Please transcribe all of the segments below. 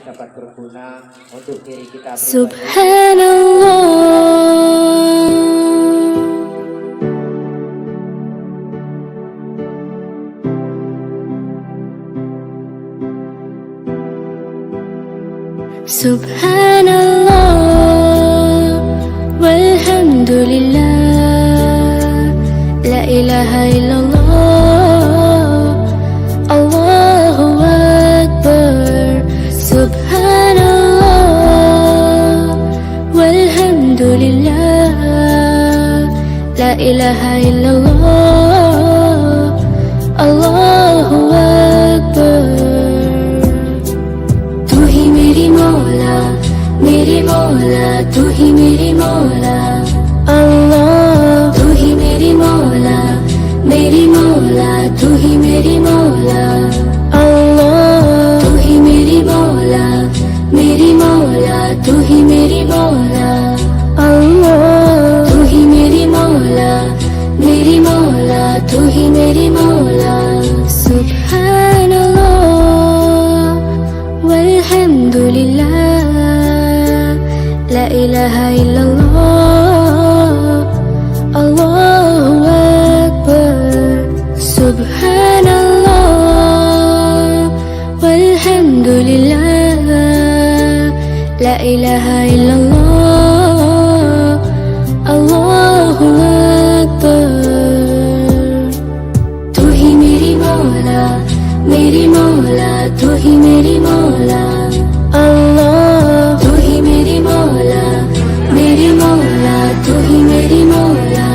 dapat berguna untuk diri kita pribadi. Subhanallah, Subhanallah, walhamdulillah, la ilaha illallah, Allahu Akbar. Subhanallah, walhamdulillah, la ilaha illallah, Allahu Akbar. तू ही मेरी मौला, तू ही मेरी मौला, अल्लाह। तू ही मेरी मौला, तू ही मेरी मौला, अल्लाह। तू ही मेरी मौला, तू ही मेरी मौला, अल्लाह। तू ही मेरी मौला, तू ही मेरी मौला। Subhanallah, walhamdulillah, la ilaha illallah, Allahu Akbar. Subhanallah, walhamdulillah, la ilaha illallah, Allahu Akbar. तू ही मेरी मौला, तू ही मेरी मौला, अल्लाह। तू ही मेरी मौला, तू ही मेरी मौला,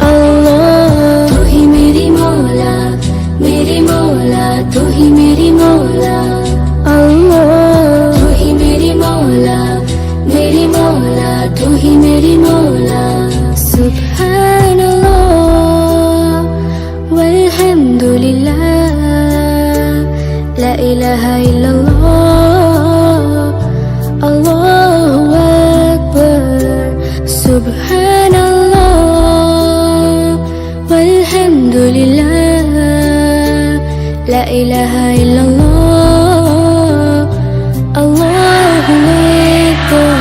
अल्लाह। तू ही मेरी मौला, तू ही मेरी मौला, अल्लाह। तू ही मेरी मौला, तू ही मेरी मौला। Subhanallah, walhamdulillah, la ilaha illallah, Allahu Akbar. Subhanallah, walhamdulillah, la ilaha illallah, Allahu Akbar.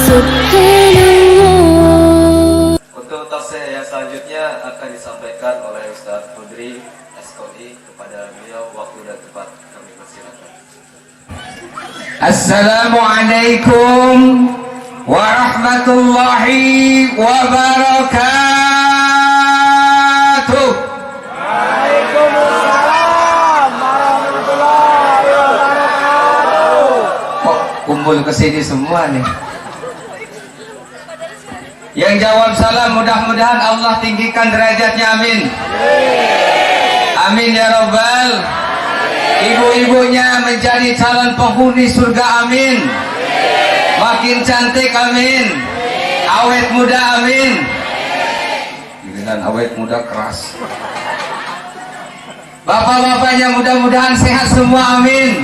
Subhanallah. Untuk tafsir yang selanjutnya akan disampaikan oleh Ustaz Hudri SKOI. Kepada beliau waktu dan tempat kami persilakan. Assalamualaikum warahmatullahi wabarakatuh. Waalaikumsalam warahmatullahi wabarakatuh. Kok kumpul ke sini semua nih? Yang jawab salam mudah-mudahan Allah tinggikan derajatnya, amin. Amin ya robbal. Ibu-ibunya menjadi calon penghuni surga, amin. Makin cantik, amin. Awet muda, amin. Giliran awet muda keras. Bapak-bapaknya mudah-mudahan sehat semua, amin.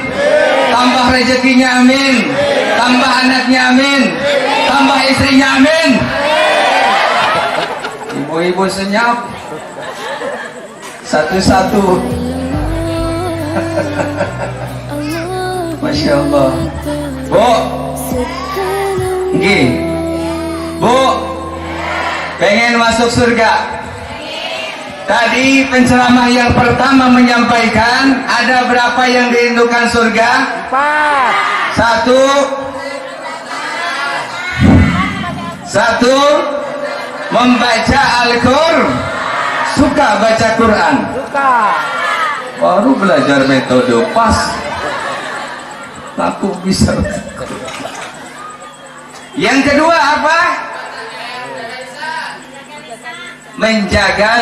Tambah rezekinya, amin. Tambah anaknya, amin. Tambah istrinya, amin. Ibu-ibu senyap satu-satu. Masya Allah. Bu, nggih. Bu, pengen masuk surga? Tadi penceramah yang pertama menyampaikan ada berapa yang dirindukan surga? 4. Satu, membaca Al-Qur'an. Suka baca Quran? Suka. Baru belajar metode pas. Aku bisa. Yang kedua apa? Menjaga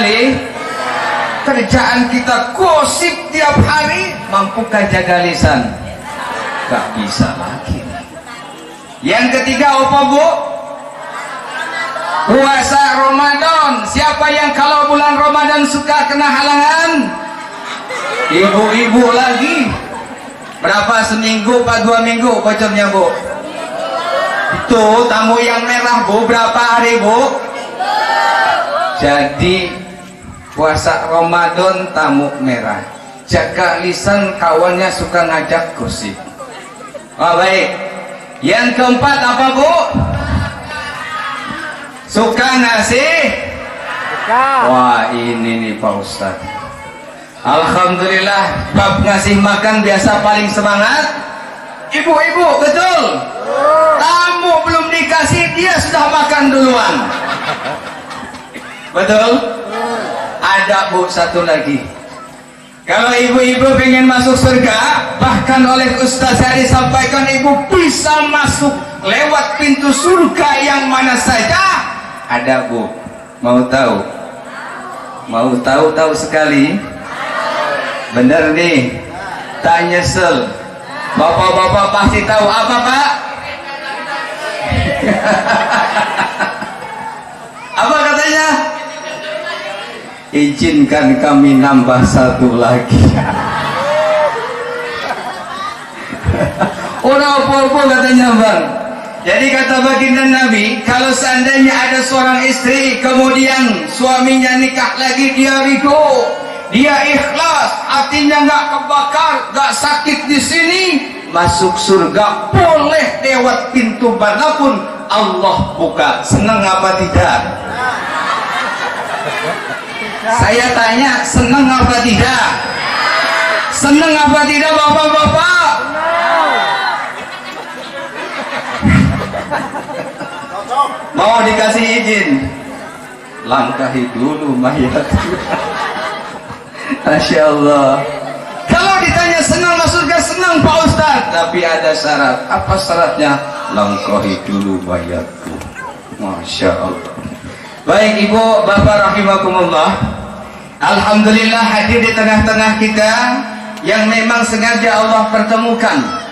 kerjaan kita gosip tiap hari. Mampukah jaga lisan? Gak bisa lagi. Yang ketiga apa, Bu? Puasa Ramadan. Siapa yang kalau bulan Ramadan suka kena halangan? Ibu-ibu lagi. Berapa seminggu, Pak? 2 minggu bocornya, Bu? Itu tamu yang merah, Bu. Berapa hari, Bu? Jadi puasa Ramadan tamu merah. Jaga lisan, kawannya suka ngajak gosip. Oh, baik. Yang keempat apa, Bu? Suka ngasih? Suka. Wah, ini nih Pak Ustadz. Alhamdulillah, bab ngasih makan biasa paling semangat. Ibu-ibu, betul? Tamu belum dikasih, dia sudah makan duluan. Betul? Ada, Bu, satu lagi. Kalau ibu-ibu pengen masuk surga, bahkan oleh Ustaz saya disampaikan ibu bisa masuk lewat pintu surga yang mana saja. Ada, Bu. Mau tahu? Mau tahu sekali? Bener nih. Tak nyesel. Bapak-bapak pasti tahu apa, Pak? Apa katanya? Izinkan kami nambah satu lagi. Orang apa-apa katanya, Bang. Jadi kata baginda Nabi, kalau seandainya ada seorang istri kemudian suaminya nikah lagi, dia ridho, dia ikhlas, hatinya nggak kebakar, nggak sakit di sini, masuk surga boleh lewat pintu manapun Allah buka. Senang apa tidak? Saya tanya, senang apa tidak? Senang apa tidak, bapak-bapak? Mau dikasih izin? Langkahi dulu mayat. Masya Allah. Kalau ditanya senang masuk surga, senang Pak Ustadz, tapi ada syarat. Apa syaratnya? Langkahi dulu mayatku. Masya Allah. Baik ibu, bapak rahimakumullah. Alhamdulillah hadir di tengah-tengah kita yang memang sengaja Allah pertemukan.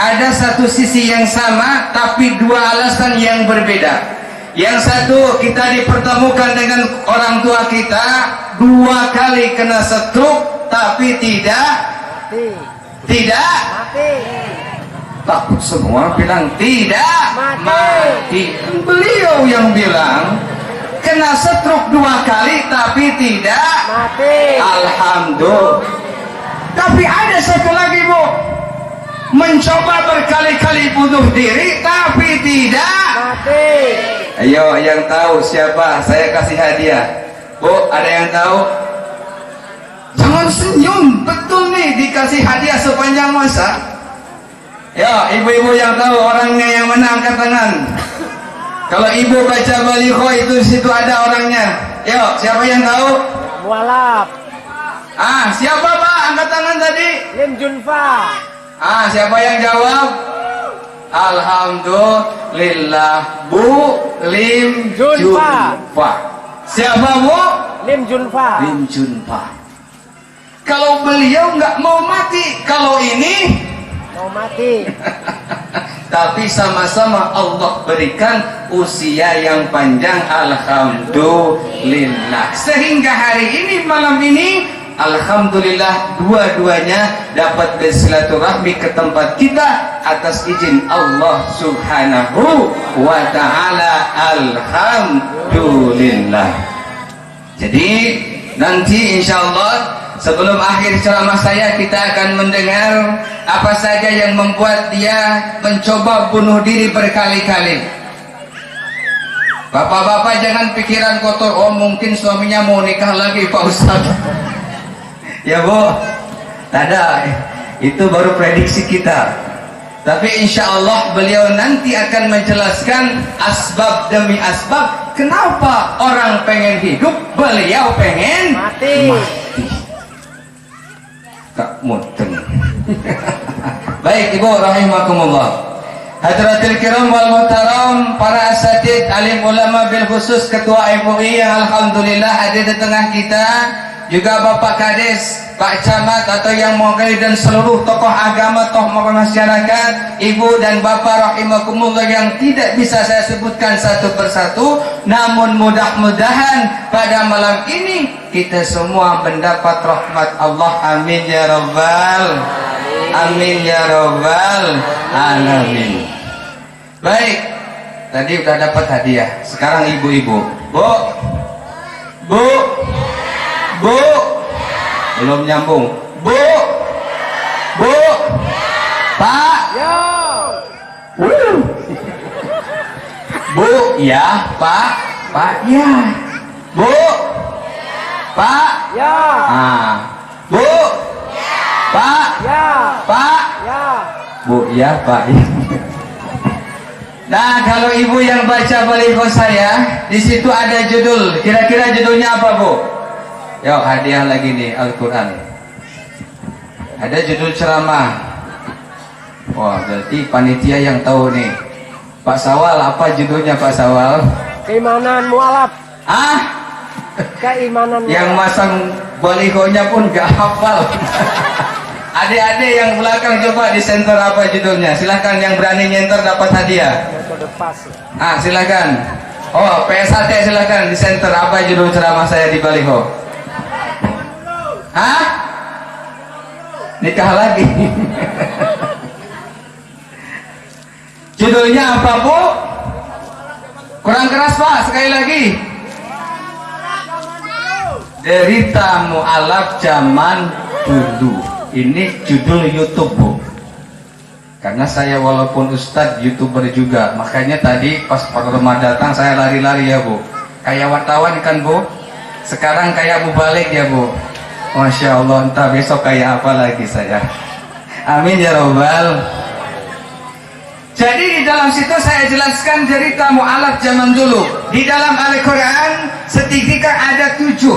Ada satu sisi yang sama tapi dua alasan yang berbeda. Yang satu, kita dipertemukan dengan orang tua kita, dua kali kena stroke tapi tidak takut, semua bilang tidak mati. Beliau yang bilang kena stroke dua kali tapi tidak mati. Alhamdulillah. Tapi ada satu lagi, Bu, mencoba berkali-kali bunuh diri tapi tidak mati. Ayo yang tahu siapa? Saya kasih hadiah. Bu, ada yang tahu? Jangan senyum, betul nih dikasih hadiah sepanjang masa. Ya, ibu-ibu yang tahu orangnya yang mana angkat tangan. Kalau ibu baca baliho itu situ ada orangnya. Yo, siapa yang tahu? Mualaf. Siapa Pak? Angkat tangan tadi. Lim Junfa. Siapa yang jawab? Alhamdulillah, Bu Lim Junfa. Siapa, Bu? Lim Junfa. Lim Junfa. Kalau beliau nggak mau mati, kalau ini Mau mati. tapi sama-sama Allah berikan usia yang panjang. Alhamdulillah. Sehingga hari ini, malam ini, alhamdulillah dua-duanya dapat bersilaturahmi ke tempat kita atas izin Allah Subhanahu wa ta'ala. Alhamdulillah. Jadi nanti insyaallah sebelum akhir ceramah saya, kita akan mendengar apa saja yang membuat dia mencoba bunuh diri berkali-kali. Bapak-bapak jangan pikiran kotor, oh mungkin suaminya mau nikah lagi Pak Ustadz. Ya Bu, ada, itu baru prediksi kita. Tapi insya Allah beliau nanti akan menjelaskan asbab demi asbab kenapa orang pengen hidup, beliau pengen mati. Tak mudeng. Baik ibu rahimakumullah. Hadratil kiram wal muhtaram, para asatid, alim ulama bil khusus ketua MUI yang alhamdulillah hadir di tengah kita, juga Bapak Kades, Pak Camat atau yang mewakili dan seluruh tokoh agama, tokoh masyarakat, ibu dan bapak rahimakumullah yang tidak bisa saya sebutkan satu persatu, namun mudah-mudahan pada malam ini kita semua mendapat rahmat Allah. Amin ya rabbal amin ya rabbal alamin. Baik, tadi udah dapat hadiah. Sekarang ibu-ibu, Bu, belum nyambung. Bu, Pak, Bu, ya, Pak. Pak, ya. Bu, Pak. Ya. Ah. Bu, Pak. Ya. Pak. Ya. Bu, ya, Pak. Nah, kalau ibu yang baca baliho saya, di situ ada judul. Kira-kira judulnya apa, Bu? Yo, hadiah lagi nih Al-Quran. Ada judul ceramah. Wah, berarti panitia yang tahu nih. Pak Sawal, apa judulnya Pak Sawal? Keimanan mualaf. Ah, Keimanan yang mualaf. masang balihonya pun gak hafal. Adik-adik yang belakang coba di center apa judulnya? Silahkan yang berani nyenter dapat hadiah. Metode pas. Ah, silakan. Oh, PSAT silakan di center apa judul ceramah saya di baliho? Hah? Nikah lagi. Judulnya apa, Bu? Kurang keras, Pak. Sekali lagi. Derita mu'alaf zaman dulu. Ini judul YouTube, Bu. Karena saya walaupun ustadz YouTuber juga, makanya tadi pas Pak Roma datang saya lari-lari ya, Bu. Kayak wartawan kan, Bu. Sekarang kayak mubalik ya, Bu. Masya Allah, entah besok kayak apa lagi saya. Amin ya Rabbal. Jadi di dalam situ saya jelaskan cerita mu'alaf zaman dulu. Di dalam Al-Quran seketika ada 7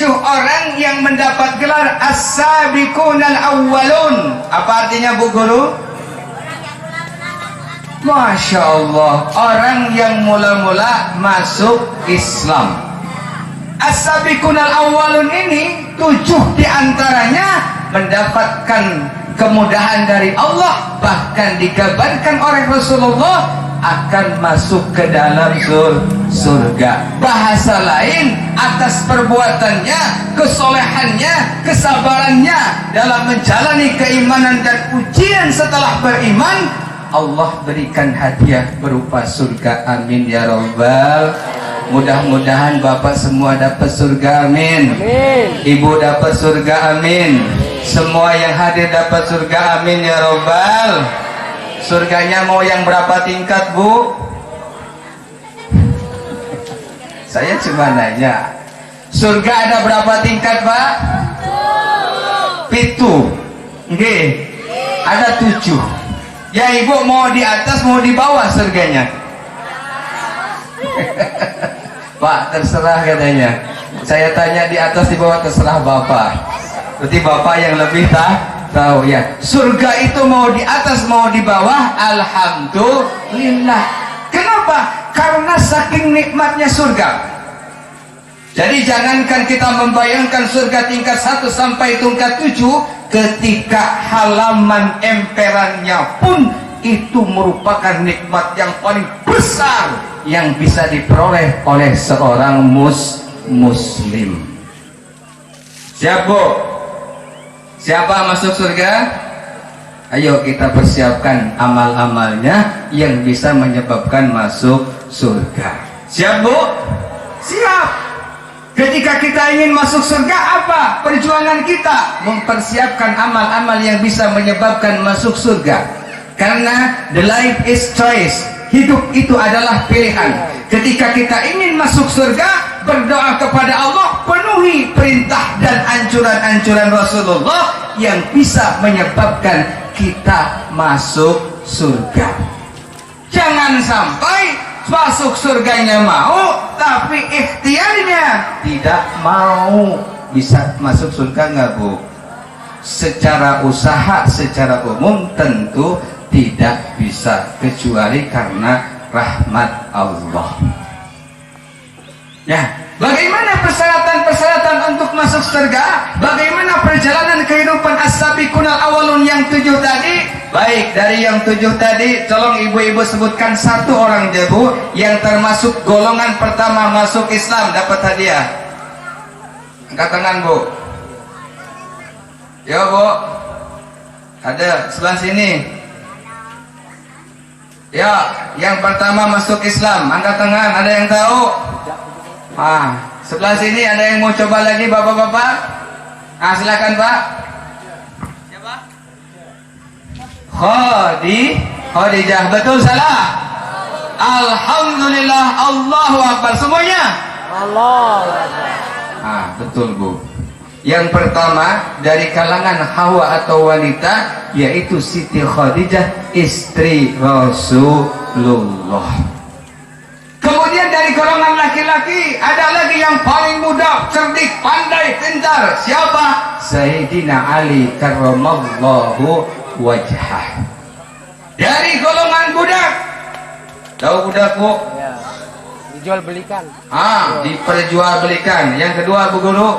orang yang mendapat gelar as-sabiqunal awwalun. Apa artinya, Bu Guru? Masya Allah, orang yang mula-mula masuk Islam. As-sabiqunal awwalun ini 7 diantaranya mendapatkan kemudahan dari Allah, bahkan dikabarkan oleh Rasulullah akan masuk ke dalam surga. Bahasa lain, atas perbuatannya, kesolehannya, kesabarannya dalam menjalani keimanan dan ujian setelah beriman, Allah berikan hadiah berupa surga. Amin ya Rabbal. Mudah-mudahan Bapak semua dapat surga. Amin. Amin. Ibu dapat surga. Amin. Semua yang hadir dapat surga. Amin ya Rabbal. Surganya mau yang berapa tingkat, Bu? Saya cuma nanya. Surga ada berapa tingkat, Pak? 7. Nggih. Ada 7. Ya, Ibu mau di atas mau di bawah surganya? Pak, terserah katanya. Saya tanya di atas di bawah, terserah Bapak. Berarti Bapak yang lebih tahu ya. Surga itu mau di atas mau di bawah, alhamdulillah. Kenapa? Karena saking nikmatnya surga. Jadi jangankan kita membayangkan surga tingkat 1 sampai tingkat 7, ketika halaman emperannya pun itu merupakan nikmat yang paling besar yang bisa diperoleh oleh seorang muslim. Siap, Bu? Siapa masuk surga? Ayo kita persiapkan amal-amalnya yang bisa menyebabkan masuk surga. Siap, Bu? Siap. Ketika kita ingin masuk surga, apa perjuangan kita? Mempersiapkan amal-amal yang bisa menyebabkan masuk surga. Karena the life is choice. Hidup itu adalah pilihan. Ketika kita ingin masuk surga, berdoa kepada Allah, penuhi perintah dan anjuran-anjuran Rasulullah yang bisa menyebabkan kita masuk surga. Jangan sampai masuk surganya mau, tapi ikhtiarnya tidak mau. Bisa masuk surga nggak, Bu? Secara usaha, secara umum tentu tidak bisa, kecuali karena rahmat Allah. Ya, bagaimana persyaratan-persyaratan untuk masuk surga? Bagaimana perjalanan kehidupan as-sabiqunal awwalun yang 7 tadi? Baik, dari yang 7 tadi, tolong ibu-ibu sebutkan 1 orang aja, Bu, yang termasuk golongan pertama masuk Islam dapat hadiah. Angkat tangan, Bu. Ya, Bu. Ada sebelah sini. Ya, yang pertama masuk Islam, angkat tangan. Ada yang tahu? Sebelah sini ada yang mau coba lagi, Bapak-bapak? Silakan, Pak. Siapa? Khadijah. Betul, salah? Alhamdulillah, Allahu Akbar. Semuanya. Allah. Betul Bu. Yang pertama dari kalangan hawa atau wanita, yaitu Siti Khadijah, istri Rasulullah. Kemudian dari golongan laki-laki ada lagi yang paling muda, cerdik, pandai, pintar. Siapa? Sayyidina Ali karramallahu wajhah. Dari golongan budak. Tahu budak Bu? Ya. Dijual belikan. Diperjualbelikan. Yang kedua Bu Guru?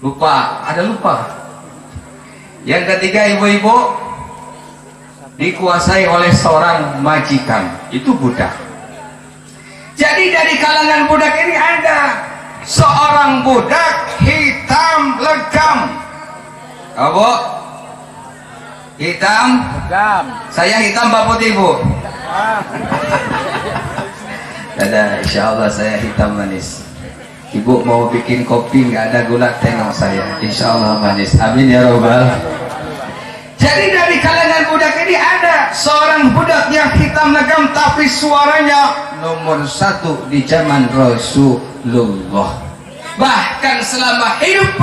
Lupa. Ada lupa. Yang ketiga ibu-ibu, dikuasai oleh seorang majikan. Itu budak. Jadi dari kalangan budak ini ada seorang budak hitam legam. Bu? Hitam? Legam. Saya hitam Pak Putih Bu? Ada, insya Allah saya hitam manis. Ibu mau bikin kopi nggak ada gula, tengok saya, insya Allah manis. Amin ya robbal. Jadi dari kalangan budak ini ada seorang budak yang hitam legam, tapi suaranya nomor 1 di zaman Rasulullah. Bahkan selama hidup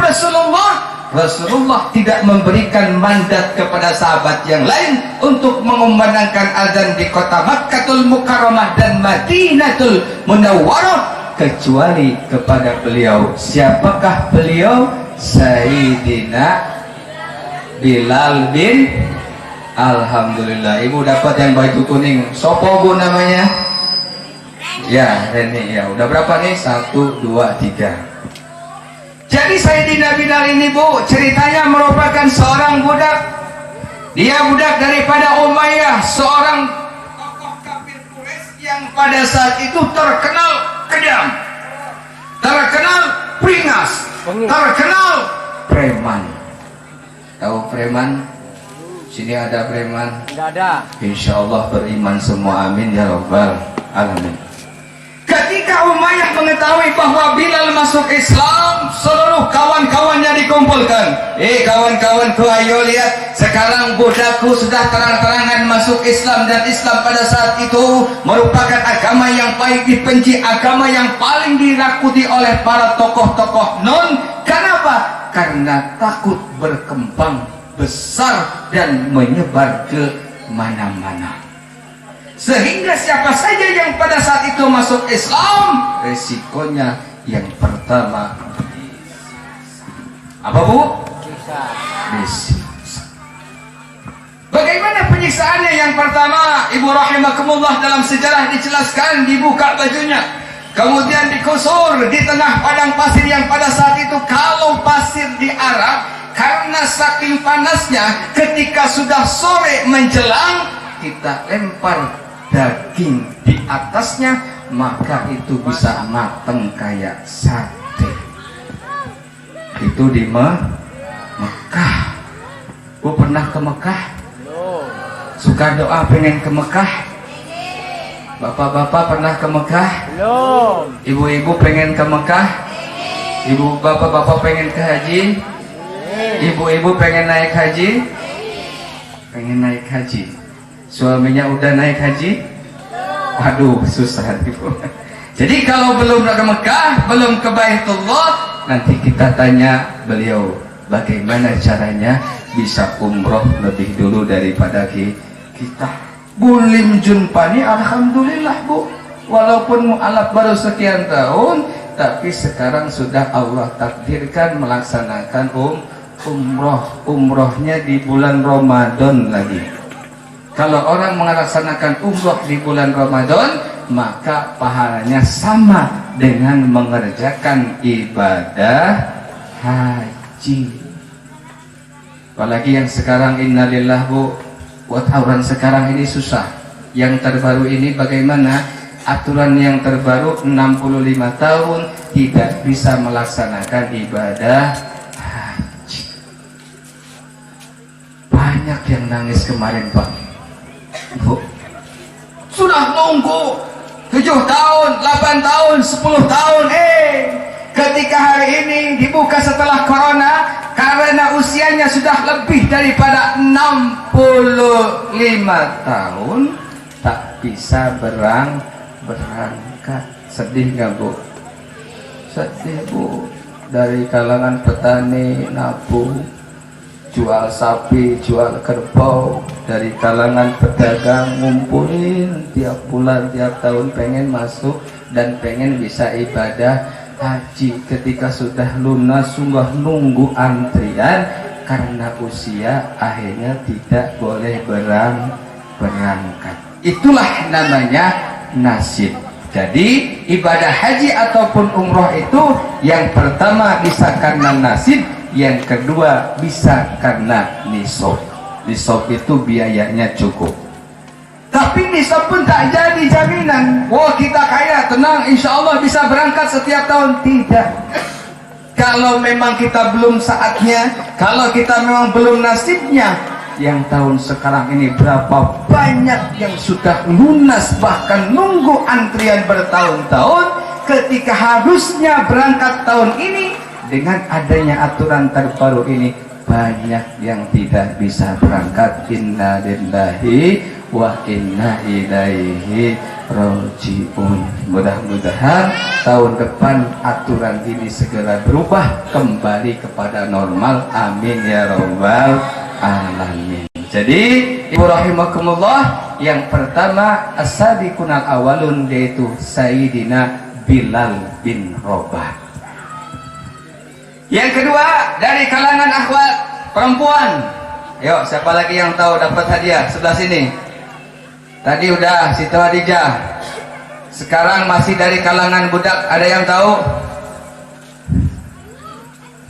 Rasulullah tidak memberikan mandat kepada sahabat yang lain untuk mengumandangkan azan di kota Makkatul Mukarramah dan Madinatul Munawwarah kecuali kepada beliau. Siapakah beliau? Sayyidina Bilal bin. Alhamdulillah, ibu dapat yang baju kuning. Sopo Bu namanya? Ya, Reni. Ya, udah berapa nih? 1, 2, 3. Jadi Sayyidina Bilal ini Bu, ceritanya merupakan seorang budak. Dia budak daripada Umayyah, seorang tokoh kafir Quraisy yang pada saat itu terkenal kejam, terkenal beringas, terkenal preman. Tahu preman? Sini ada preman? Tidak ada. Insya Allah beriman semua, amin ya robbal alamin. Ketika Umayyah mengetahui bahwa Bilal masuk Islam, seluruh kawan-kawannya dikumpulkan. Kawan-kawanku, ayo lihat, sekarang budakku sudah terang-terangan masuk Islam, dan Islam pada saat itu merupakan agama yang paling dibenci, agama yang paling ditakuti oleh para tokoh-tokoh non. Kenapa? Karena takut berkembang besar dan menyebar ke mana-mana. Sehingga siapa saja yang pada saat itu masuk Islam, resikonya yang pertama apa Bu? Disiksa. Bagaimana penyiksaannya? Yang pertama, Ibu rahimakumullah, dalam sejarah dijelaskan, dibuka bajunya, kemudian dikusur di tengah padang pasir yang pada saat itu, kalau pasir di Arab, karena saking panasnya, ketika sudah sore menjelang, kita lempar daging di atasnya, maka itu bisa mateng kayak sate. Itu di Mekah. Bu pernah ke Mekah? Suka doa pengen ke Mekah? Bapak-bapak pernah ke Mekah? Belum. Ibu-ibu pengen ke Mekah? Ibu bapak-bapak pengen ke haji? Ibu-ibu pengen naik haji? Pengen naik haji. Suaminya udah naik haji? Waduh, susah ibu. Jadi kalau belum ke Mekah, belum ke Baitullah, nanti kita tanya beliau bagaimana caranya bisa umroh lebih dulu daripada kita. Bulim Junpani, alhamdulillah Bu, walaupun mu'alaf baru sekian tahun, tapi sekarang sudah Allah takdirkan melaksanakan umrohnya di bulan Ramadan lagi. Kalau orang melaksanakan umroh di bulan Ramadan, maka pahalanya sama dengan mengerjakan ibadah haji. Apalagi yang sekarang, innalillah Bu, buat orang sekarang ini susah. Yang terbaru ini bagaimana? Aturan yang terbaru 65 tahun tidak bisa melaksanakan ibadah haji. Banyak yang nangis kemarin Pak. Bu, sudah nunggu 7 tahun, 8 tahun, 10 tahun, ketika hari ini dibuka setelah corona, karena usianya sudah lebih daripada 65 tahun, tak bisa berangkat. Sedih nggak Bu? Sedih Bu. Dari kalangan petani nabung, jual sapi, jual kerbau. Dari kalangan pedagang ngumpulin tiap bulan, tiap tahun pengen masuk dan pengen bisa ibadah haji. Ketika sudah lunas sungguh nunggu antrian karena usia, akhirnya tidak boleh berangkat. Itulah namanya nasib. Jadi ibadah haji ataupun umroh itu yang pertama bisa karena nasib, yang kedua bisa karena nisab. Nisab itu biayanya cukup. Tapi nisab pun tak jadi jaminan. Wah, kita kaya, tenang, insya Allah bisa berangkat setiap tahun. Tidak. Kalau memang kita belum saatnya, kalau kita memang belum nasibnya, yang tahun sekarang ini berapa banyak yang sudah lunas bahkan nunggu antrian bertahun-tahun, ketika harusnya berangkat tahun ini, dengan adanya aturan terbaru ini banyak yang tidak bisa berangkat. Inna lillahi wa inna ilaihi rajiun. Mudah-mudahan tahun depan aturan ini segera berubah kembali kepada normal. Amin ya rabbal alamin. Jadi ibu rahimakumullah, yang pertama as-sabiqunal awalun, yaitu Sayyidina Bilal bin Rabah. Yang kedua dari kalangan akhwat perempuan. Yuk, siapa lagi yang tahu dapat hadiah? Sebelah sini. Tadi udah Siti Hadijah. Sekarang masih dari kalangan budak, ada yang tahu?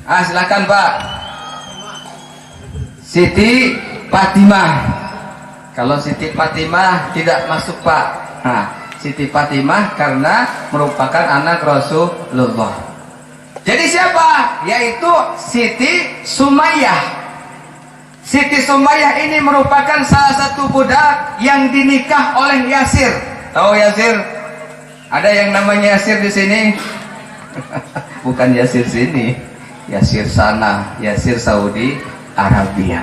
Silakan Pak. Siti Fatimah. Kalau Siti Fatimah tidak masuk Pak. Siti Fatimah karena merupakan anak Rasulullah. Jadi siapa? Yaitu Siti Sumayyah. Siti Sumayyah ini merupakan salah satu budak yang dinikah oleh Yasir. Tahu Yasir? Ada yang namanya Yasir di sini? Bukan Yasir sini, Yasir sana, Yasir Saudi Arabia.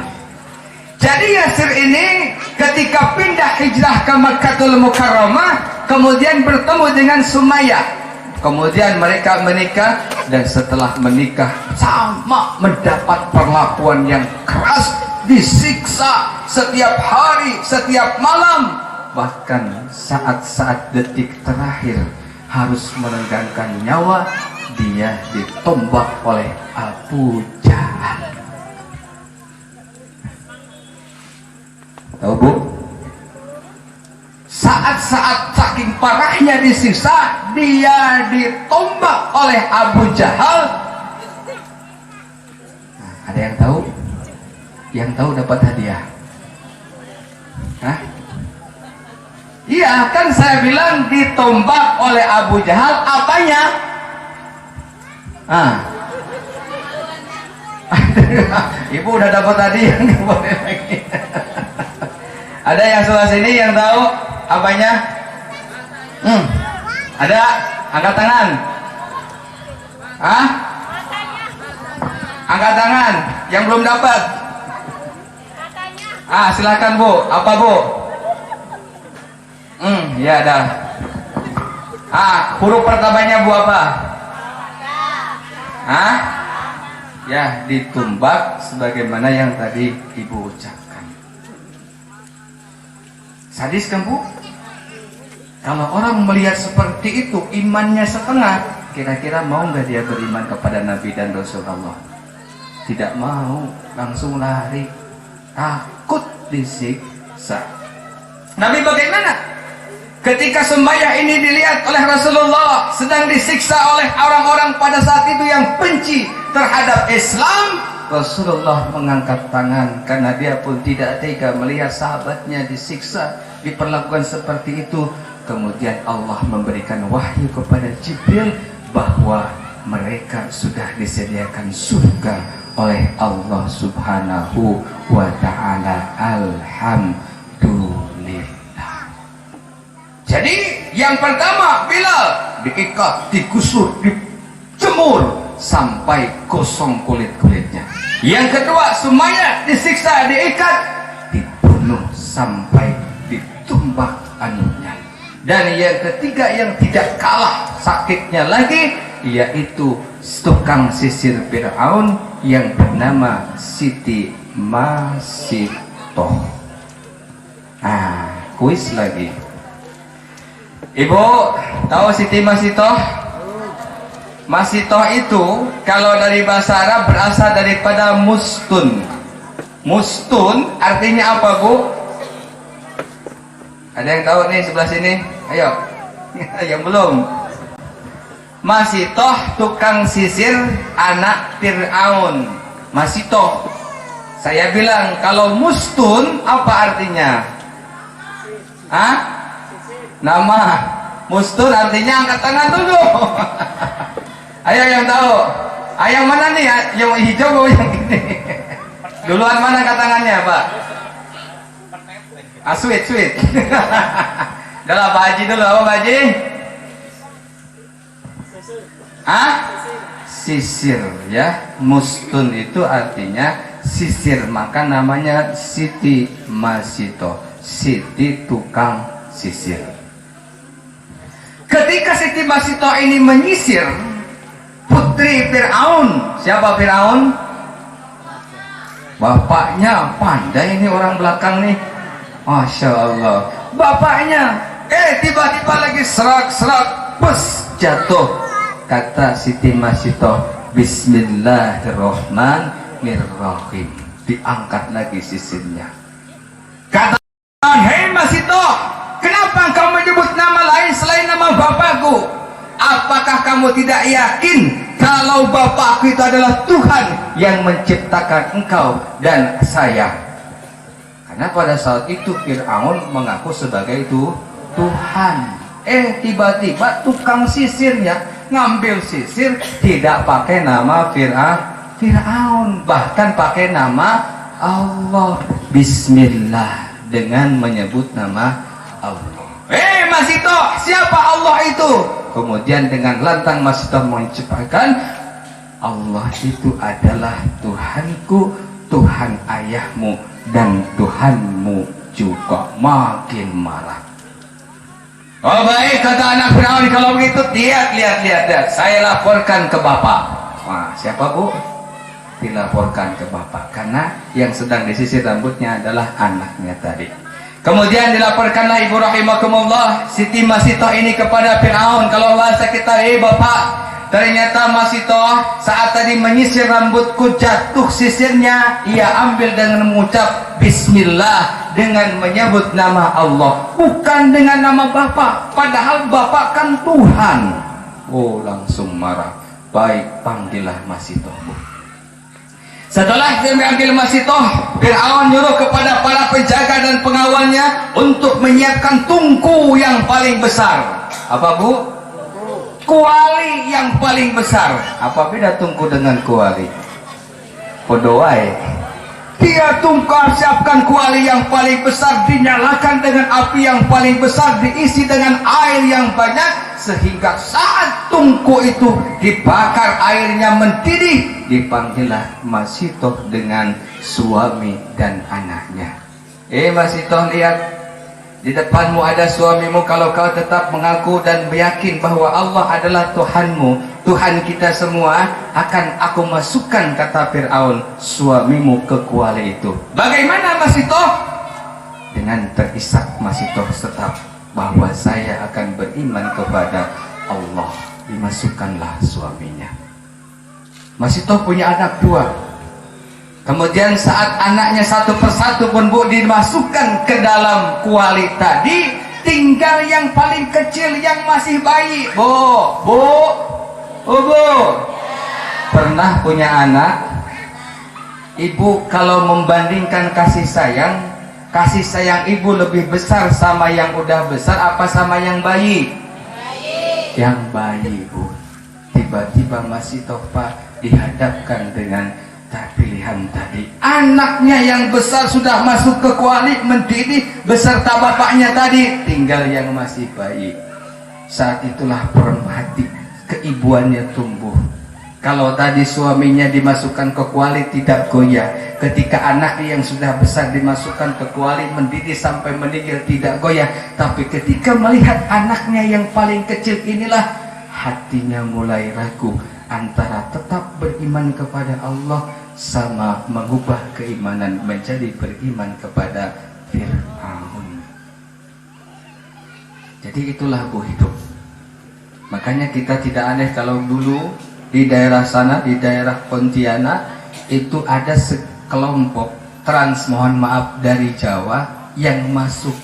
Jadi Yasir ini ketika pindah hijrah ke Makkahul Mukarramah, kemudian bertemu dengan Sumayyah, kemudian mereka menikah, dan setelah menikah sama mendapat perlakuan yang keras, disiksa setiap hari, setiap malam, bahkan saat-saat detik terakhir harus merenggangkan nyawa, dia ditombak oleh Abu Jahal. Tahu Bu? Saat-saat saking parahnya disiksa, dia ditombak oleh Abu Jahal. Ada yang tahu? Yang tahu dapat hadiah. Iya, kan saya bilang ditombak oleh Abu Jahal. Apanya? Ibu udah dapat hadiah, nggak boleh lagi. Ada yang sebelah sini yang tahu apanya? Ada? Angkat tangan. Angkat tangan. Yang belum dapat. Silakan Bu. Apa Bu? Ya ada. Huruf pertamanya Bu apa? Ya, ditumbak sebagaimana yang tadi Ibu ucapkan. Sadis kan Bu? Kalau orang melihat seperti itu, imannya setengah, kira-kira mau nggak dia beriman kepada Nabi dan Rasulullah? Tidak mau, langsung lari, takut disiksa. Nabi bagaimana? Ketika Sumayyah ini dilihat oleh Rasulullah sedang disiksa oleh orang-orang pada saat itu yang benci terhadap Islam, Rasulullah mengangkat tangan karena dia pun tidak tega melihat sahabatnya disiksa, diperlakukan seperti itu. Kemudian Allah memberikan wahyu kepada Jibril bahwa mereka sudah disediakan surga oleh Allah Subhanahu wa ta'ala. Alhamdulillah. Jadi yang pertama Bilal diikat, digusur, dijemur sampai kosong kulit-kulitnya. Yang kedua Sumayyah disiksa, diikat, dibunuh sampai ditumbak anunya. Dan yang ketiga yang tidak kalah sakitnya lagi, yaitu tukang sisir Fir'aun yang bernama Siti Masitoh. Kuis lagi. Ibu tahu Siti Masitoh? Masitoh itu kalau dari bahasa Arab berasal daripada mustun. Mustun artinya apa, Bu? Ada yang tahu nih sebelah sini? Ayo. Yang belum. Masitoh tukang sisir anak Fir'aun. Masitoh. Saya bilang kalau mustun apa artinya? Nama. Mustun artinya angkat tangan dulu. Ayo yang tahu. Yang mana nih? Yang hijau atau yang ini? Duluan mana angkat tangannya, Pak? Sweet. Udah lah, Pak Haji dulu. Apa, Pak Haji? Sisir ya. Mustun itu artinya sisir, maka namanya Siti Masitoh. Siti tukang sisir. Ketika Siti Masitoh ini menyisir putri Fir'aun. Siapa Fir'aun? Bapaknya. Pandai ini orang belakang nih. Masya Allah. Bapaknya tiba-tiba lagi serak-serak, bus jatuh. Kata Siti Masitoh, Bismillahirrahmanirrahim. Diangkat lagi sisirnya. Kata, hei Masitoh, kenapa engkau menyebut nama lain selain nama bapakku? Apakah kamu tidak yakin kalau bapakku itu adalah Tuhan yang menciptakan engkau dan saya? Karena pada saat itu Fir'aun mengaku sebagai itu Tuhan. Tiba-tiba tukang sisirnya ngambil sisir, tidak pakai nama Fir'aun, bahkan pakai nama Allah. Bismillah, dengan menyebut nama Allah. Masitoh, siapa Allah itu? Kemudian dengan lantang Masitoh mengucapkan, Allah itu adalah Tuhanku, Tuhan ayahmu, dan Tuhanmu juga. Makin marah. Oh baik, kata anak Fir'aun, kalau begitu lihat, saya laporkan ke bapak. Siapa, Bu? Dilaporkan ke bapak, karena yang sedang disisir rambutnya adalah anaknya tadi. Kemudian dilaporkanlah ibu rahimakumullah Siti Masitoh ini kepada Fir'aun. Kalau bahasa kita, bapak, ternyata Masitoh saat tadi menyisir rambutku, jatuh sisirnya, ia ambil dengan mengucap Bismillah, dengan menyebut nama Allah, bukan dengan nama bapak, padahal bapak kan Tuhan. Langsung marah. Baik, panggillah Masitoh. Setelah diambil Masitoh, Fir'aun nyuruh kepada para penjaga dan pengawalnya untuk menyiapkan tungku yang paling besar. Apa, Bu? Kuali yang paling besar. Apa beda tungku dengan kuali? Podoai. Dia tungkar siapkan kuali yang paling besar, dinyalakan dengan api yang paling besar, diisi dengan air yang banyak, sehingga saat tungku itu dibakar, airnya mendidih. Dipanggillah Masitoh dengan suami dan anaknya. Masitoh, lihat, di depanmu ada suamimu. Kalau kau tetap mengaku dan meyakin bahwa Allah adalah Tuhanmu, Tuhan kita semua, akan aku masukkan, kata Fir'aun, suamimu ke kuali itu. Bagaimana Masitoh? Dengan terisak Masitoh tetap bahwa saya akan beriman kepada Allah. Dimasukkanlah suaminya. Masitoh punya anak 2. Kemudian saat anaknya satu persatu pun, Bu, dimasukkan ke dalam kuali tadi, tinggal yang paling kecil yang masih bayi. Bu, pernah punya anak? Ibu kalau membandingkan kasih sayang ibu lebih besar sama yang udah besar apa sama yang bayi? Yang bayi, Bu. Tiba-tiba Masitoh, Pak, dihadapkan dengan pilihan tadi. Anaknya yang besar sudah masuk ke kuali, mendidih beserta bapaknya tadi, tinggal yang masih bayi. Saat itulah hati keibuannya tumbuh. Kalau tadi suaminya dimasukkan ke kuali tidak goyah, ketika anaknya yang sudah besar dimasukkan ke kuali mendidih sampai meninggal tidak goyah, tapi ketika melihat anaknya yang paling kecil inilah hatinya mulai ragu antara tetap beriman kepada Allah sama mengubah keimanan menjadi beriman kepada Fir'aun. Jadi itulah Bu hidup. Makanya kita tidak aneh kalau dulu di daerah sana, di daerah Pontianak itu ada sekelompok mohon maaf dari Jawa yang masuk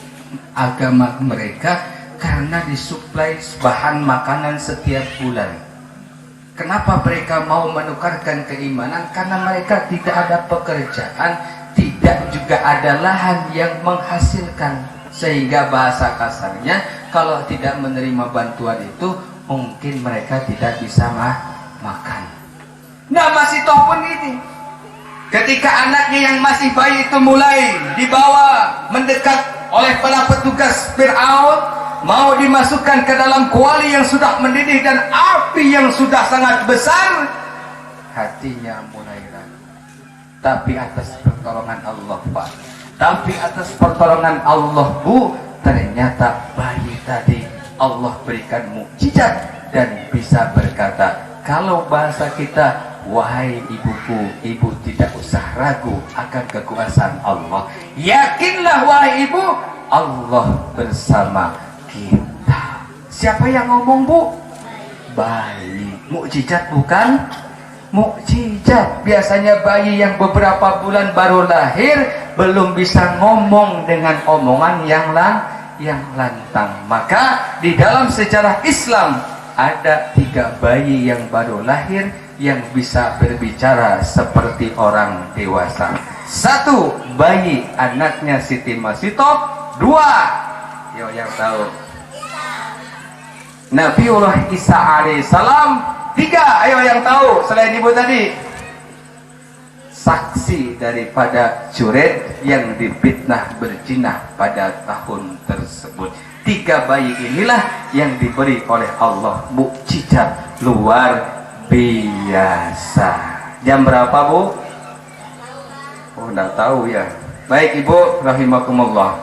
agama mereka karena disuplai bahan makanan setiap bulan. Kenapa mereka mau menukarkan keimanan? Karena mereka tidak ada pekerjaan, tidak juga ada lahan yang menghasilkan, sehingga bahasa kasarnya kalau tidak menerima bantuan itu mungkin mereka tidak bisa makan. Nah masih toh pun ini, ketika anaknya yang masih bayi itu mulai dibawa mendekat oleh para petugas Fir'aun, mau dimasukkan ke dalam kuali yang sudah mendidih dan api yang sudah sangat besar, hatinya mulai ragu. Tapi atas pertolongan Allah Pak, tapi atas pertolongan Allah Bu, ternyata bayi tadi Allah berikan mukjizat dan bisa berkata, kalau bahasa kita, wahai ibuku, ibu tidak usah ragu akan kekuasaan Allah. Yakinlah wahai ibu, Allah bersama kita. Siapa yang ngomong Bu? Bayi. Mukjizat bukan? Mukjizat. Biasanya bayi yang beberapa bulan baru lahir belum bisa ngomong dengan omongan yang lantang. Maka di dalam sejarah Islam ada 3 bayi yang baru lahir yang bisa berbicara seperti orang dewasa. 1 bayi anaknya Siti Masito. 2 yang tahu Nabiullah Isa alaihissalam. 3 ayo yang tahu selain ibu tadi, saksi daripada Juret yang difitnah berzina pada tahun tersebut. 3 bayi inilah yang diberi oleh Allah mukjizat luar biasa. Jam berapa Bu? Oh enggak tahu ya. Baik Ibu rahimakumullah.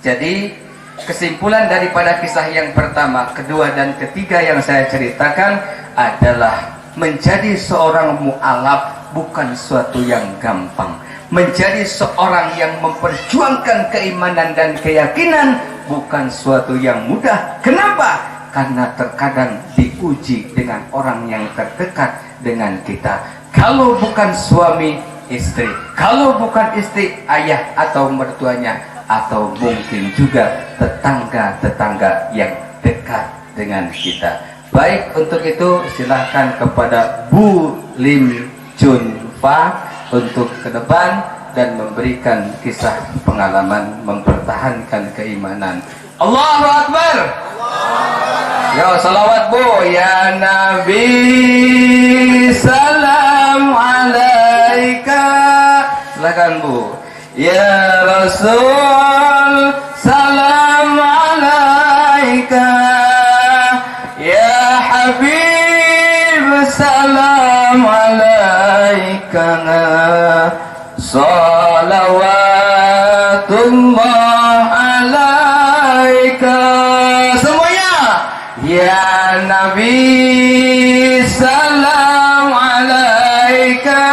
Jadi kesimpulan daripada kisah yang pertama, kedua dan ketiga yang saya ceritakan adalah menjadi seorang mu'alaf bukan suatu yang gampang. Menjadi seorang yang memperjuangkan keimanan dan keyakinan bukan suatu yang mudah. Kenapa? Karena terkadang diuji dengan orang yang terdekat dengan kita. Kalau bukan suami, istri. Kalau bukan istri, ayah atau mertuanya. Atau mungkin juga tetangga-tetangga yang dekat dengan kita. Baik, untuk itu silahkan kepada Bu Lim Chun Fa untuk ke depan dan memberikan kisah pengalaman mempertahankan keimanan. Allahu Akbar. Ya salawat Bu. Ya Nabi salam alaika. Silakan Bu. Ya Rasul salam alaika. Ya Habib salam alaika. Salawatullah alaika. Semuanya. Ya Nabi salam alaika.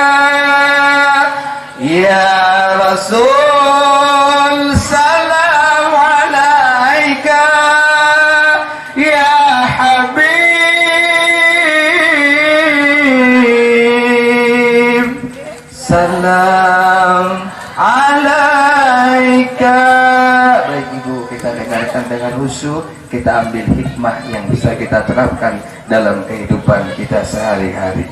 Ya Rasul salam alaika. Ya Habib salam alaika. Baik Ibu, kita dengarkan dengan khusyuk, kita ambil hikmah yang bisa kita terapkan dalam kehidupan kita sehari-hari.